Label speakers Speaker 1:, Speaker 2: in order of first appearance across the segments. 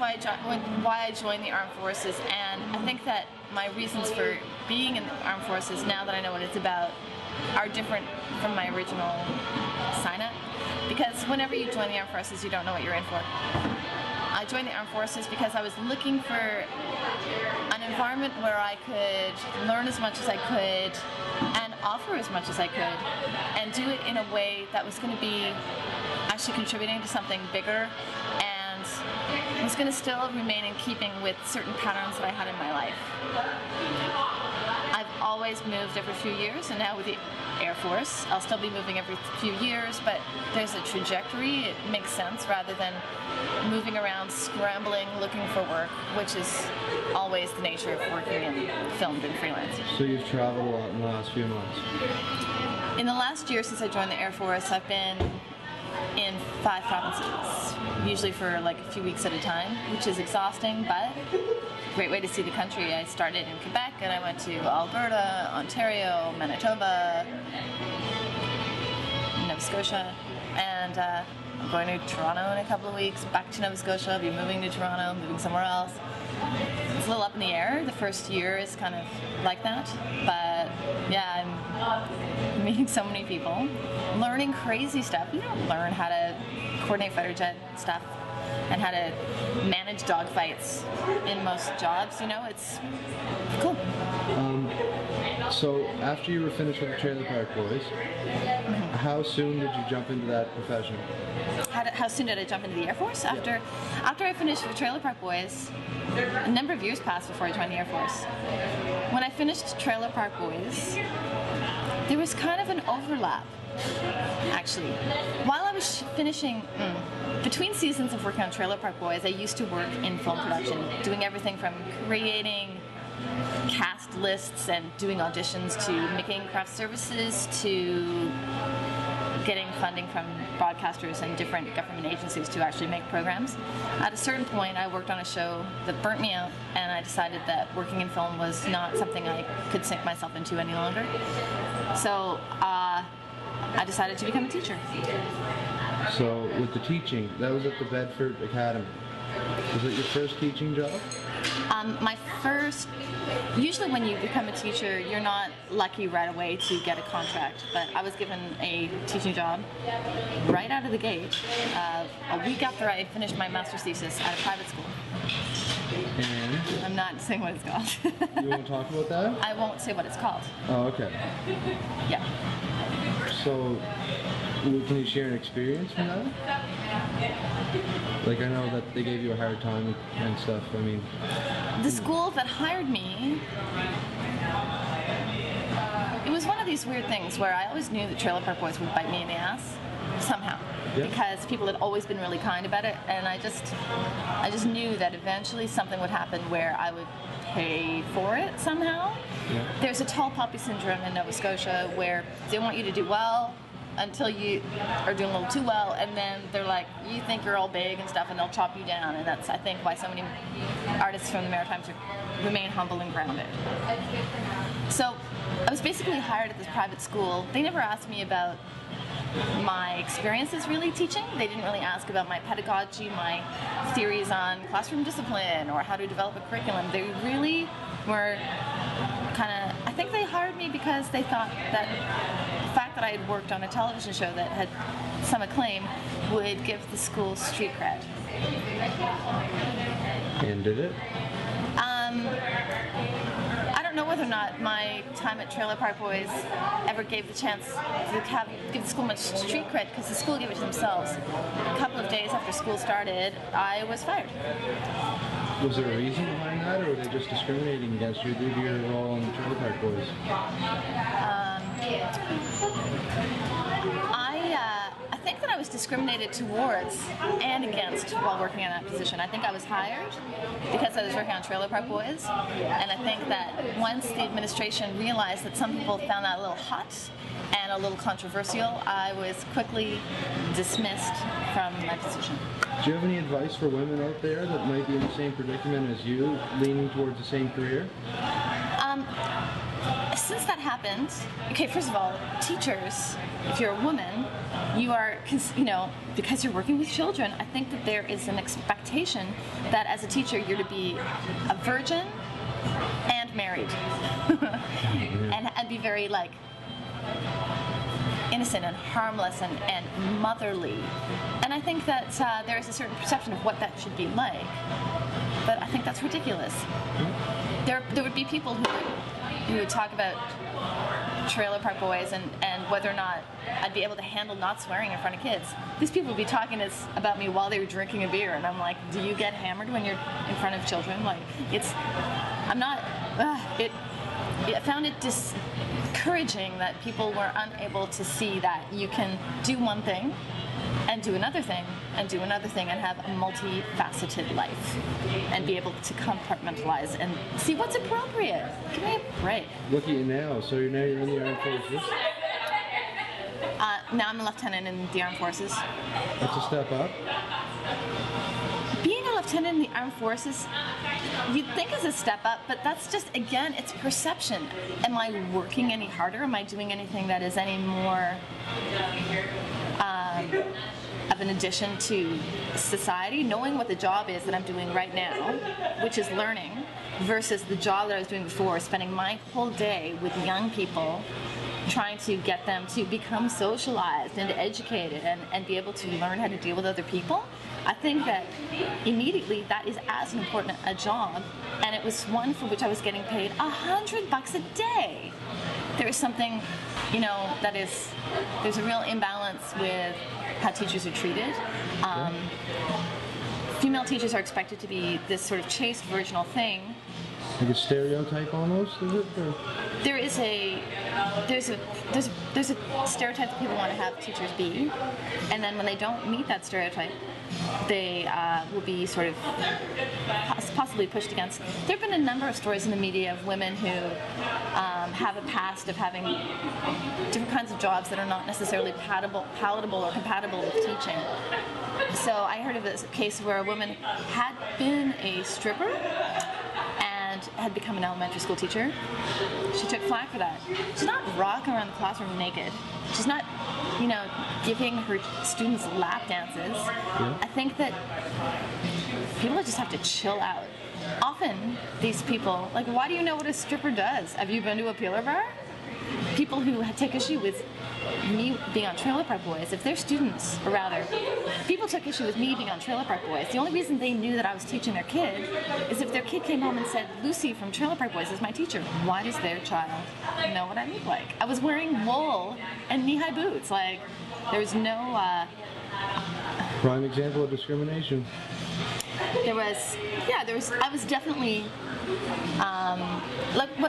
Speaker 1: why I joined the armed forces, and I think that my reasons for being in the armed forces, now that I know what it's about, are different from my original sign-up. Because whenever you join the armed forces, you don't know what you're in for. I joined the armed forces because I was looking for an environment where I could learn as much as I could and offer as much as I could, and do it in a way that was going to be actually contributing to something bigger, and was going to still remain in keeping with certain patterns that I had in my life. I've always moved every few years, and now with the Air Force, I'll still be moving every few years, but there's a trajectory. It makes sense rather than moving around, scrambling, looking for work, which is always the nature of working in film and freelance.
Speaker 2: So you've traveled a lot in the last few months?
Speaker 1: In the last year since I joined the Air Force, I've been in 5 provinces, usually for like a few weeks at a time, which is exhausting, but a great way to see the country. I started in Quebec and I went to Alberta, Ontario, Manitoba, Nova Scotia, and I'm going to Toronto in a couple of weeks, back to Nova Scotia. I'll be moving to Toronto, moving somewhere else. It's a little up in the air. The first year is kind of like that, but yeah, I'm meeting so many people, learning crazy stuff. You don't learn how to coordinate fighter jet stuff and how to manage dogfights in most jobs, you know, it's cool.
Speaker 2: So after you were finished with the Trailer Park Boys, how soon did you jump into that profession?
Speaker 1: How soon did I jump into the Air Force? After I finished with Trailer Park Boys, a number of years passed before I joined the Air Force. When I finished Trailer Park Boys, there was kind of an overlap, actually. While I was finishing, between seasons of working on Trailer Park Boys, I used to work in film production, doing everything from creating cast lists and doing auditions to making craft services to getting funding from broadcasters and different government agencies to actually make programs. At a certain point, I worked on a show that burnt me out, and I decided that working in film was not something I could sink myself into any longer. So I decided to become a teacher.
Speaker 2: So with the teaching, that was at the Bedford Academy. Was it your first teaching job?
Speaker 1: My first, usually when you become a teacher, you're not lucky right away to get a contract, but I was given a teaching job right out of the gate a week after I finished my master's thesis at a private school.
Speaker 2: And?
Speaker 1: I'm not saying what it's called.
Speaker 2: You won't talk about that?
Speaker 1: I won't say what it's called.
Speaker 2: Oh, okay.
Speaker 1: Yeah.
Speaker 2: So, can you share an experience from that? Like, I know that they gave you a hard time and stuff, I mean...
Speaker 1: The school that hired me, it was one of these weird things where I always knew that Trailer Park Boys would bite me in the ass, somehow. Yeah. Because people had always been really kind about it, and I just knew that eventually something would happen where I would pay for it somehow. Yeah. There's a tall poppy syndrome in Nova Scotia where they want you to do well until you are doing a little too well, and then they're like, you think you're all big and stuff, and they'll chop you down, and that's, I think, why so many artists from the Maritimes remain humble and grounded. So I was basically hired at this private school. They never asked me about my experiences really teaching. They didn't really ask about my pedagogy, my theories on classroom discipline, or how to develop a curriculum. They really were kind of, I think they hired me because they thought that the fact that I had worked on a television show that had some acclaim would give the school street cred.
Speaker 2: And did it?
Speaker 1: I don't know whether or not my time at Trailer Park Boys ever gave the chance to give the school much street cred, because the school gave it to themselves. A couple of days after school started, I was fired.
Speaker 2: Was there a reason behind that, or were they just discriminating against you due to your role on the Trailer Park Boys?
Speaker 1: I think that I was discriminated towards and against while working in that position. I think I was hired because I was working on Trailer Park Boys, and I think that once the administration realized that some people found that a little hot and a little controversial, I was quickly dismissed from my position.
Speaker 2: Do you have any advice for women out there that might be in the same predicament as you, leaning towards the same career?
Speaker 1: since that happened, okay, first of all, teachers, if you're a woman, you are, because you're working with children, I think that there is an expectation that as a teacher you're to be a virgin and married and be very like innocent and harmless and motherly. And I think that there is a certain perception of what that should be like. But I think that's ridiculous. There would be people who would talk about Trailer Park Boys and whether or not I'd be able to handle not swearing in front of kids. These people would be talking about me while they were drinking a beer, and I'm like, do you get hammered when you're in front of children? Like, I found it discouraging that people were unable to see that you can do one thing and do another thing and do another thing and have a multifaceted life and be able to compartmentalize and see what's appropriate. Give me a break.
Speaker 2: Look at you now. So you're in the armed forces.
Speaker 1: Now I'm a lieutenant in the armed forces.
Speaker 2: That's a step up.
Speaker 1: Being a lieutenant in the armed forces, you'd think is a step up, but that's just, again, it's perception. Am I working any harder? Am I doing anything that is any more of an addition to society? Knowing what the job is that I'm doing right now, which is learning, versus the job that I was doing before, spending my whole day with young people, trying to get them to become socialized and educated and be able to learn how to deal with other people. I think that immediately that is as important a job, and it was one for which I was getting paid $100 a day. There is something, there's a real imbalance with how teachers are treated. Female teachers are expected to be this sort of chaste, virginal thing.
Speaker 2: Like a stereotype almost, is it? Or?
Speaker 1: There's a stereotype that people want to have teachers be, and then when they don't meet that stereotype, they will be sort of possibly pushed against. There have been a number of stories in the media of women who have a past of having different kinds of jobs that are not necessarily palatable or compatible with teaching. So I heard of a case where a woman had been a stripper and had become an elementary school teacher. She took flack for that. She's not rocking around the classroom naked. She's not, giving her students lap dances.
Speaker 2: Yeah.
Speaker 1: I think that people just have to chill out. Often, these people, like, why do you know what a stripper does? Have you been to a peeler bar? People who take issue with me being on Trailer Park Boys, if they're students, or rather, people took issue with me being on Trailer Park Boys. The only reason they knew that I was teaching their kid is if their kid came home and said, Lucy from Trailer Park Boys is my teacher. Why does their child know what I look like? I was wearing wool and knee-high boots. Like, there's no...
Speaker 2: Prime example of discrimination.
Speaker 1: I was definitely,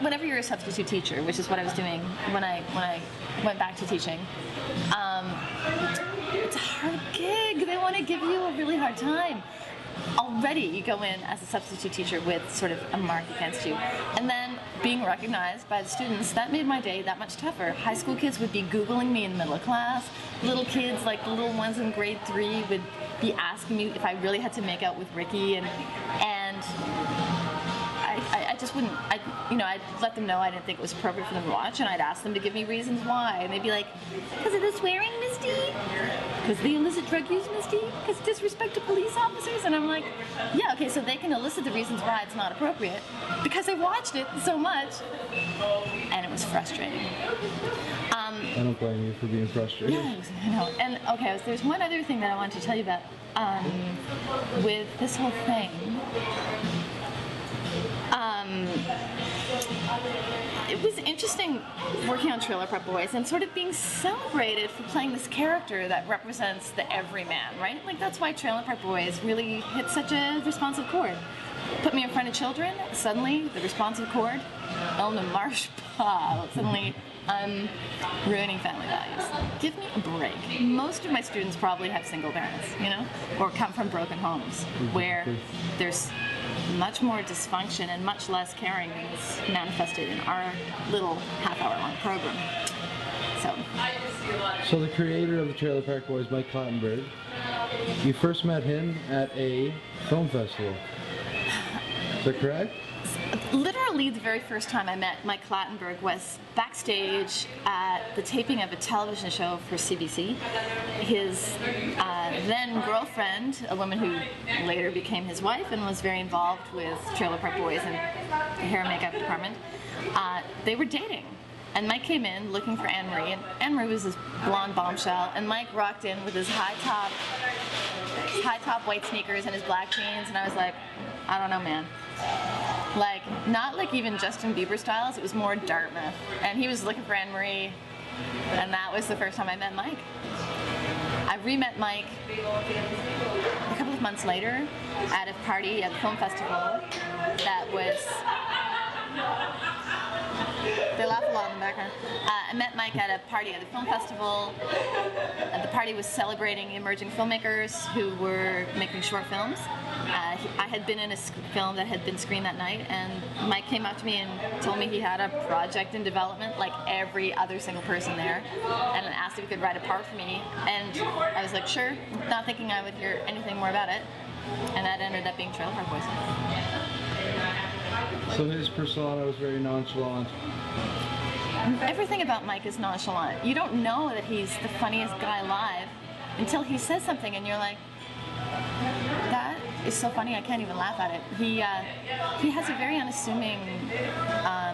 Speaker 1: whenever you're a substitute teacher, which is what I was doing when I went back to teaching, it's a hard gig. They want to give you a really hard time. Already you go in as a substitute teacher with sort of a mark against you. And then being recognized by the students, that made my day that much tougher. High school kids would be Googling me in the middle of class. Little kids, like the little ones in grade 3, would be asking me if I really had to make out with Ricky, and I just wouldn't. I'd let them know I didn't think it was appropriate for them to watch, and I'd ask them to give me reasons why, and they'd be like, "Because of the swearing, Misty? Because the illicit drug use, Misty? Because disrespect to police officers?" And I'm like, "Yeah, okay, so they can elicit the reasons why it's not appropriate because they watched it so much," and it was frustrating.
Speaker 2: I don't blame you for being frustrated.
Speaker 1: Yeah, and okay, there's one other thing that I wanted to tell you about with this whole thing. It was interesting working on Trailer Park Boys and sort of being celebrated for playing this character that represents the everyman, right? Like, that's why Trailer Park Boys really hit such a responsive chord. Put me in front of children, suddenly the responsive chord, Elna Marsh Paul, suddenly I'm ruining family values. Give me a break. Most of my students probably have single parents, or come from broken homes where there's much more dysfunction and much less caring than is manifested in our little half-hour-long program.
Speaker 2: So the creator of the Trailer Park Boys, Mike Clattenburg, you first met him at a film festival. Is that correct?
Speaker 1: Literally, the very first time I met Mike Clattenburg was backstage at the taping of a television show for CBC. His then girlfriend, a woman who later became his wife and was very involved with Trailer Park Boys and the hair and makeup department, they were dating. And Mike came in looking for Anne-Marie, and Anne-Marie was this blonde bombshell, and Mike rocked in with his high top white sneakers and his black jeans, and I was like, I don't know, man. Like, not like even Justin Bieber styles, it was more Dartmouth. And he was looking for Anne-Marie, and that was the first time I met Mike. I re-met Mike a couple of months later at a party at the film festival that was... They laugh a lot in the background. I met Mike at a party at the film festival. The party was celebrating emerging filmmakers who were making short films. I had been in a film that had been screened that night, and Mike came up to me and told me he had a project in development like every other single person there, and asked if he could write a part for me. And I was like, sure, not thinking I would hear anything more about it. And that ended up being Trailer Park Boys.
Speaker 2: So his persona was very nonchalant.
Speaker 1: Everything about Mike is nonchalant. You don't know that he's the funniest guy alive until he says something and you're like, that is so funny I can't even laugh at it. He has a very unassuming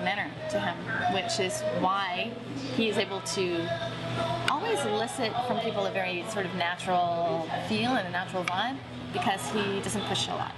Speaker 1: manner to him, which is why he is able to always elicit from people a very sort of natural feel and a natural vibe, because he doesn't push a lot.